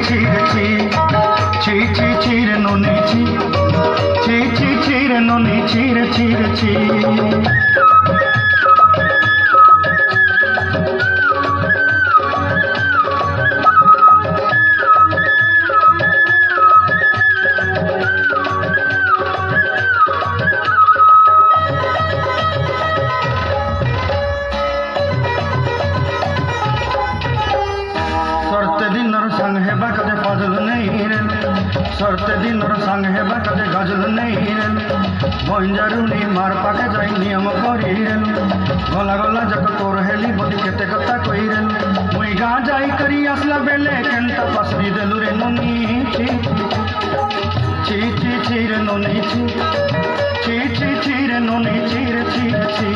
ছি রে ছি, ছি ছি ছি রে ননি ছি, ছি ছি ছি রে ননি ছি রে ছি রে ছি। सरते दिनर संग हेबा कदे फजल नहीं रे, सरते दिनर संग हेबा कदे गजल नहीं रे। भंजारुनी मार पाके जाई नियम करी रे, गला गला जक तोर हेली बदी केते कथा कई रे। मुई गा जाई करी असला बेले केंता पसरी देलु रे ननी ची ची ची ची रे ननी ची, ची ची ची रे ननी ची रे ची रे ची।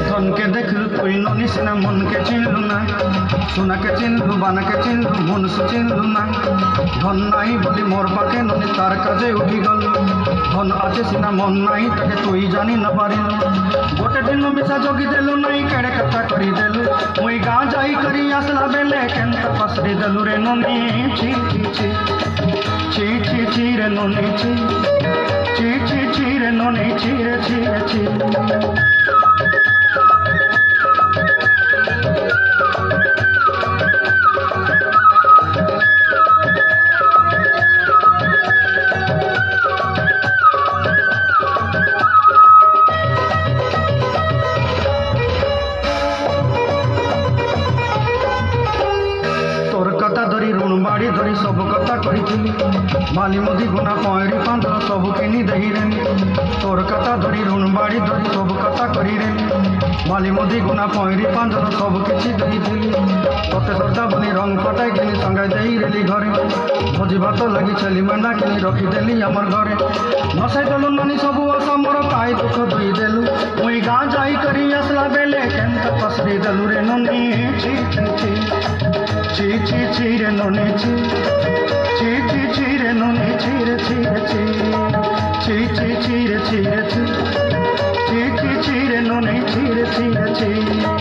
धन के देखलु कोई ननी सिना मन के चिन्हलु ना, सोना के चिन्हलु बाना के चिन्हलु मन से चिन्हलु ना। धन नहीं बोली मोर पाके ननी तार काजे उठी गल, धन आछे सिना मन नहीं ताके तुई जानी न पारिल। गोटे दिन मिसा जोगी देलु नहीं केड़े कथा करी देलु, मुई गा जाई करी आसला बेले केंता पसरी देलु रे ननी ची ची ची, ची ची ची रे ननी ची, ची ची ची रे ननी ची रे ची रे ची। कथा धरी ऋण बाड़ी धरी सब कथा करी, माली मुदी गुना पयरी पांदर सब किनी दही रे। तोर कथा धरी ऋण बाड़ी धरी सब कथा करी रे, माली मुदी गुना पयरी पांदर सब किछि दही दिली। तते श्रद्धा बनी रंग पटाई किनी संगाई देई रेली घरे, भोजी भात लगी छेली मेंढा किनी रखी देली हमर घरे। नसाई देलु ननी सबु आशा मोर पाई दुख दुई देलु, मुई गा जाई करी असला बेले केंता पसरी देलु रे ननी ची ची ची, ची ची ची रे ननी ची, ची ची ची रे ननी ची रे ची रे ची, ची ची ची रे ची रे ची, ची ची ची रे ननी ची रे ची रे ची।